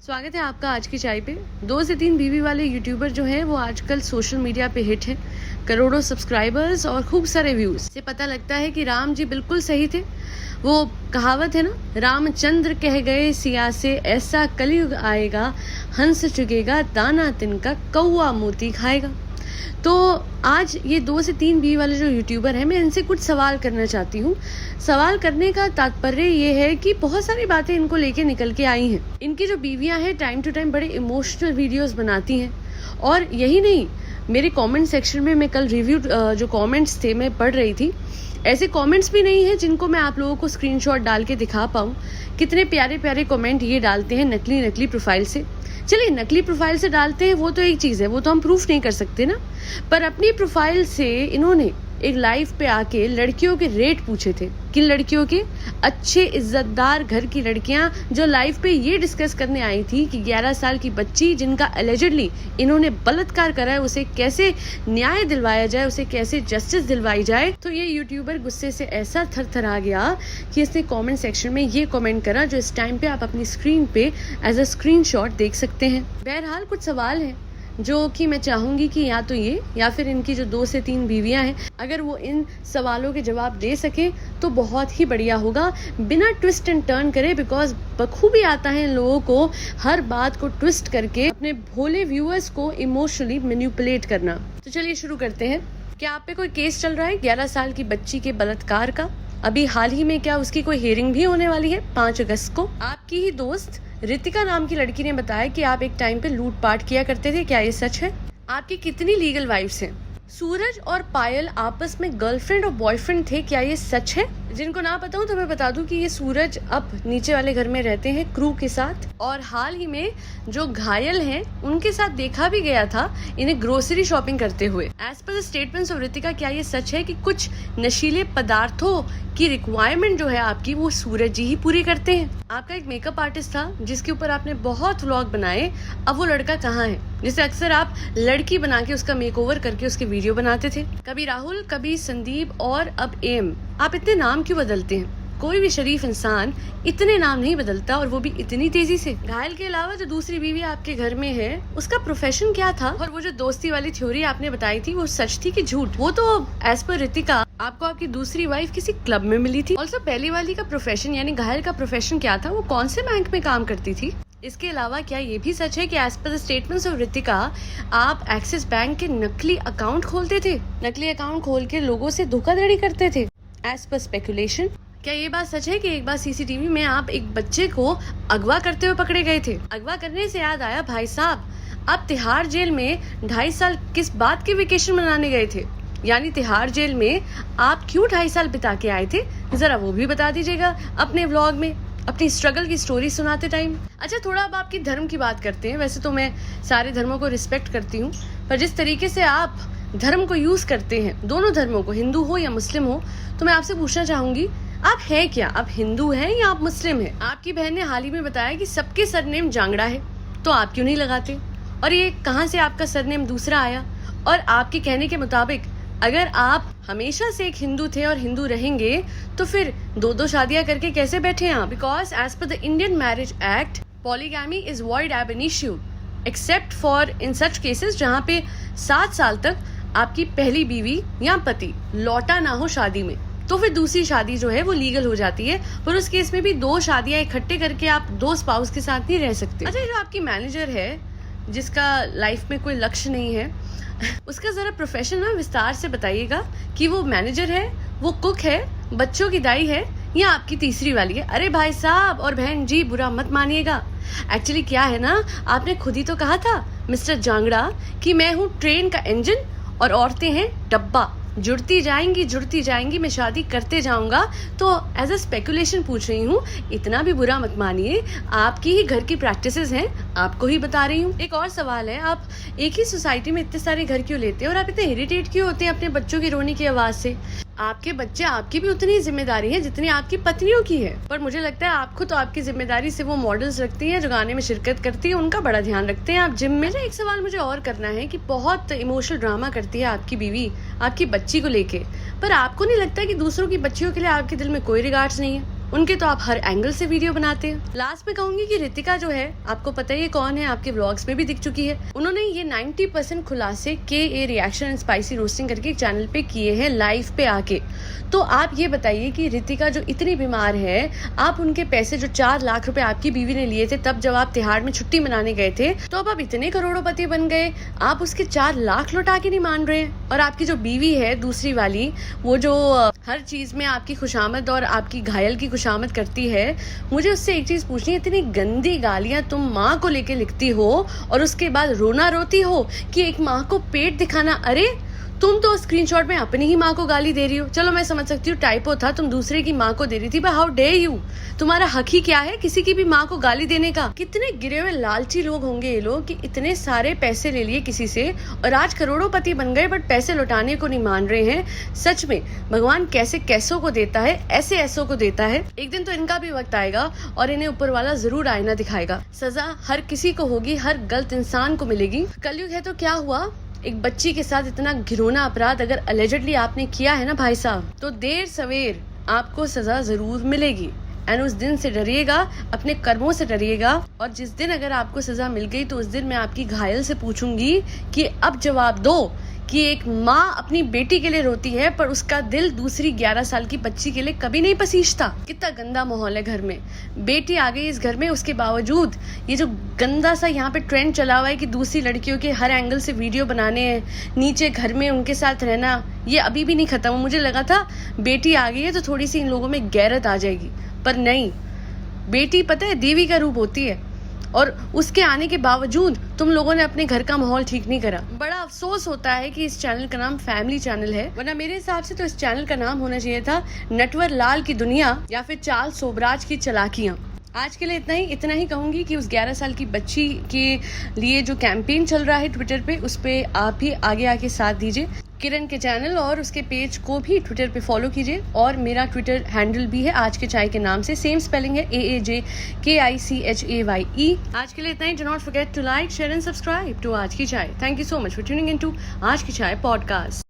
स्वागत है आपका आज की चाय पे। 2 से 3 बीवी वाले यूट्यूबर जो हैं वो आजकल सोशल मीडिया पे हिट हैं। करोड़ों सब्सक्राइबर्स और खूब सारे व्यूज से पता लगता है कि राम जी बिल्कुल सही थे। वो कहावत है ना, रामचंद्र कह गए सिया से ऐसा कलयुग आएगा, हंस चुकेगा दाना तिनका कौआ मोती खाएगा। तो आज ये 2 से 3 बीवी वाले जो यूट्यूबर हैं, मैं इनसे कुछ सवाल करना चाहती हूँ। सवाल करने का तात्पर्य ये है कि बहुत सारी बातें इनको लेके निकल के आई हैं। इनकी जो बीवियां हैं टाइम टू टाइम बड़े इमोशनल वीडियोस बनाती हैं। और यही नहीं, मेरे कमेंट सेक्शन में मैं कल रिव्यू जो कमेंट्स थे मैं पढ़ रही थी, ऐसे कमेंट्स भी नहीं है जिनको मैं आप लोगों को स्क्रीनशॉट डाल के दिखा पाऊँ। कितने प्यारे प्यारे कमेंट ये डालते हैं नकली प्रोफाइल से। चलिए, नकली प्रोफाइल से डालते हैं वो तो एक चीज़ है, वो तो हम प्रूफ नहीं कर सकते ना। पर अपनी प्रोफाइल से इन्होंने एक लाइव पे आके लड़कियों के रेट पूछे थे। किन लड़कियों के? अच्छे इज्जतदार घर की लड़कियां जो लाइव पे ये डिस्कस करने आई थी कि 11 साल की बच्ची जिनका एलिजिडली इन्होंने बलात्कार करा है, उसे कैसे न्याय दिलवाया जाए, उसे कैसे जस्टिस दिलवाई जाए। तो ये यूट्यूबर गुस्से से ऐसा थरथरा गया कि इसने कमेंट सेक्शन में ये कमेंट करा जो इस टाइम पे आप अपनी स्क्रीन पे एज अ स्क्रीनशॉट देख सकते हैं। बहरहाल कुछ सवाल हैं जो कि मैं चाहूंगी कि या तो ये या फिर इनकी जो 2 से 3 बीवियां हैं, अगर वो इन सवालों के जवाब दे सके तो बहुत ही बढ़िया होगा, बिना ट्विस्ट एंड टर्न करे। बिकॉज बखूबी आता है इन लोगों को हर बात को ट्विस्ट करके अपने भोले व्यूअर्स को इमोशनली मैनिपुलेट करना। तो चलिए शुरू करते हैं। क्या आप पे कोई केस चल रहा है 11 साल की बच्ची के बलात्कार का? अभी हाल ही में क्या उसकी कोई हियरिंग भी होने वाली है 5 अगस्त को? आपकी ही दोस्त रितिका नाम की लड़की ने बताया कि आप एक टाइम पे लूटपाट किया करते थे। क्या ये सच है? आपकी कितनी लीगल वाइफ्स हैं? सूरज और पायल आपस में गर्लफ्रेंड और बॉयफ्रेंड थे। क्या ये सच है? जिनको ना पता हूँ तो मैं बता दूं कि ये सूरज अब नीचे वाले घर में रहते हैं क्रू के साथ, और हाल ही में जो घायल हैं उनके साथ देखा भी गया था इन्हें ग्रोसरी शॉपिंग करते हुए। As per the statements of Ritika, क्या ये सच है कि कुछ नशीले पदार्थों की रिक्वायरमेंट जो है आपकी वो सूरज जी ही पूरी करते हैं? आपका एक मेकअप आर्टिस्ट था जिसके ऊपर आपने बहुत व्लॉग बनाए, अब वो लड़का कहाँ है जिसे अक्सर आप लड़की बना के उसका मेकओवर करके उसके वीडियो बनाते थे? कभी राहुल, कभी संदीप और अब एम। आप इतने नाम क्यों बदलते हैं? कोई भी शरीफ इंसान इतने नाम नहीं बदलता, और वो भी इतनी तेजी से। घायल के अलावा जो दूसरी बीवी आपके घर में है उसका प्रोफेशन क्या था? और वो जो दोस्ती वाली थ्योरी आपने बताई थी वो सच थी कि झूठ? वो तो एज पर रितिका आपको आपकी दूसरी वाइफ किसी क्लब में मिली थी। ऑल्सो पहली वाली का प्रोफेशन यानी घायल का प्रोफेशन क्या था? वो कौन से बैंक में काम करती थी? इसके अलावा क्या ये भी सच है कि as per the statements of Ritika आप एक्सिस बैंक के नकली अकाउंट खोलते थे, नकली अकाउंट खोल के लोगों से धोखाधड़ी करते थे? एज पर स्पेकुलेशन, क्या ये बात सच है कि एक बार सीसीटीवी में आप एक बच्चे को अगवा करते हुए पकड़े गए थे? अगवा करने से याद आया, भाई साहब आप तिहाड़ जेल में 2.5 साल किस बात के वेकेशन मनाने गए थे? यानी तिहाड़ जेल में आप क्यों 2.5 साल बिता के आए थे? जरा वो भी बता दीजिएगा अपने व्लॉग में, अपनी स्ट्रगल की स्टोरी सुनाते टाइम। अच्छा, थोड़ा अब आपकी धर्म की बात करते हैं। वैसे तो मैं सारे धर्मों को रिस्पेक्ट करती हूँ, पर जिस तरीके से आप धर्म को यूज करते हैं, दोनों धर्मों को, हिंदू हो या मुस्लिम हो, तो मैं आपसे पूछना चाहूंगी आप है क्या? आप हिंदू हैं या आप मुस्लिम हैं? आपकी बहन ने हाल ही में बताया कि सबके सरनेम जांगड़ा है, तो आप क्यों नहीं लगाते? और ये कहाँ से आपका सरनेम दूसरा आया? और आपके कहने के मुताबिक अगर आप हमेशा से एक हिंदू थे और हिंदू रहेंगे तो फिर 2 शादियां करके कैसे बैठे आप? Because as per the Indian marriage act polygamy is void ab initio except for in such cases जहाँ पे 7 साल तक आपकी पहली बीवी या पति लौटा ना हो शादी में, तो फिर दूसरी शादी जो है वो लीगल हो जाती है। पर उस केस में भी 2 शादियां इकट्ठे करके आप 2 स्पाउस के साथ नहीं रह सकते। अच्छा, जो आपकी मैनेजर है जिसका लाइफ में कोई लक्ष्य नहीं है, उसका जरा प्रोफेशन ना विस्तार से बताइएगा कि वो मैनेजर है, वो कुक है, बच्चों की दाई है, या आपकी तीसरी वाली है? अरे भाई साहब और बहन जी, बुरा मत मानिएगा। एक्चुअली क्या है ना, आपने खुद ही तो कहा था मिस्टर जांगड़ा कि मैं हूँ ट्रेन का इंजन और औरतें हैं डब्बा, जुड़ती जाएंगी, मैं शादी करते जाऊंगा। तो एज अ स्पेकुलेशन पूछ रही हूँ, इतना भी बुरा मत मानिए, आपकी ही घर की प्रैक्टिसेस हैं, आपको ही बता रही हूँ। एक और सवाल है, आप एक ही सोसाइटी में इतने सारे घर क्यों लेते हैं और आप इतने इरिटेट क्यों होते हैं अपने बच्चों की रोने की आवाज से? आपके बच्चे, आपकी भी उतनी जिम्मेदारी है जितनी आपकी पत्नियों की है। पर मुझे लगता है आपको तो आपकी जिम्मेदारी से वो मॉडल्स रखती हैं जो गाने में शिरकत करती है, उनका बड़ा ध्यान रखते हैं आप जिम में। एक सवाल मुझे और करना है कि बहुत इमोशनल ड्रामा करती है आपकी बीवी आपकी बच्ची को लेके, पर आपको नहीं लगता कि दूसरों की बच्चियों के लिए आपके दिल में कोई रिगार्ड्स नहीं है? उनके तो आप हर एंगल से वीडियो बनाते हैं। लास्ट में कहूंगी कि रितिका जो है, आपको पता ही है कौन है, आपके व्लॉग्स में भी दिख चुकी है। उन्होंने ये 90% खुलासे KA reaction and spicy roasting करके एक चैनल पे किए हैं लाइव पे आके। तो आप ये बताइए कि रितिका जो इतनी बीमार है, आप उनके पैसे जो 4 लाख रुपए आपकी बीवी ने लिए थे तब जब आप तिहाड़ में छुट्टी मनाने गए थे, तो अब आप इतने करोड़ोंपति बन गए, आप उसके 4 लाख लौटा के नहीं मान रहे हैं। और आपकी जो बीवी है दूसरी वाली, वो जो हर चीज में आपकी खुशामद और आपकी घायल की खुशामद करती है, मुझे उससे एक चीज पूछनी है, इतनी गंदी गालियां तुम माँ को लेके लिखती हो और उसके बाद रोना रोती हो कि एक माँ को पेट दिखाना। अरे तुम तो स्क्रीनशॉट में अपनी ही माँ को गाली दे रही हो। चलो मैं समझ सकती हूँ टाइपो था, तुम दूसरे की माँ को दे रही थी, बट हाउ डेयर यू, तुम्हारा हक ही क्या है किसी की भी माँ को गाली देने का। कितने गिरे हुए लालची लोग होंगे ये लोग कि इतने सारे पैसे ले लिए किसी से और आज करोड़ोंपति बन गए, बट पैसे लौटाने को नहीं मान रहे हैं। सच में भगवान कैसे कैसों को देता है, ऐसे ऐसों को देता है। एक दिन तो इनका भी वक्त आएगा और इन्हें ऊपर वाला जरूर आईना दिखाएगा। सजा हर किसी को होगी, हर गलत इंसान को मिलेगी। कलयुग है तो क्या हुआ, एक बच्ची के साथ इतना घिनौना अपराध अगर अलेजिडली आपने किया है ना भाई साहब, तो देर सवेर आपको सजा जरूर मिलेगी। एंड उस दिन से डरिएगा, अपने कर्मों से डरिएगा। और जिस दिन अगर आपको सजा मिल गई तो उस दिन मैं आपकी घायल से पूछूंगी कि अब जवाब दो कि एक माँ अपनी बेटी के लिए रोती है पर उसका दिल दूसरी 11 साल की बच्ची के लिए कभी नहीं पसीजता। कितना गंदा माहौल है घर में। बेटी आ गई इस घर में, उसके बावजूद ये जो गंदा सा यहाँ पे ट्रेंड चला हुआ है कि दूसरी लड़कियों के हर एंगल से वीडियो बनाने हैं, नीचे घर में उनके साथ रहना, ये अभी भी नहीं खत्म। मुझे लगा था बेटी आ गई है तो थोड़ी सी इन लोगों में गैरत आ जाएगी, पर नहीं। बेटी पता है देवी का रूप होती है और उसके आने के बावजूद तुम लोगों ने अपने घर का माहौल ठीक नहीं करा। बड़ा अफसोस होता है कि इस चैनल का नाम फैमिली चैनल है, वरना मेरे हिसाब से तो इस चैनल का नाम होना चाहिए था नटवर लाल की दुनिया या फिर चार्ल्स सोबराज की चालाकियां। आज के लिए इतना ही कहूंगी कि उस 11 साल की बच्ची के लिए जो कैंपेन चल रहा है ट्विटर पे, उस पे आप भी आगे आके साथ दीजिए। किरण के चैनल और उसके पेज को भी ट्विटर पे फॉलो कीजिए। और मेरा ट्विटर हैंडल भी है आज के चाय के नाम से, सेम स्पेलिंग है AAJKICHAYE। आज के लिए इतना ही। Do not forget to like, share and subscribe to Aaj Ki Chai. Thank you so much for tuning in to Aaj Ki चाय पॉडकास्ट।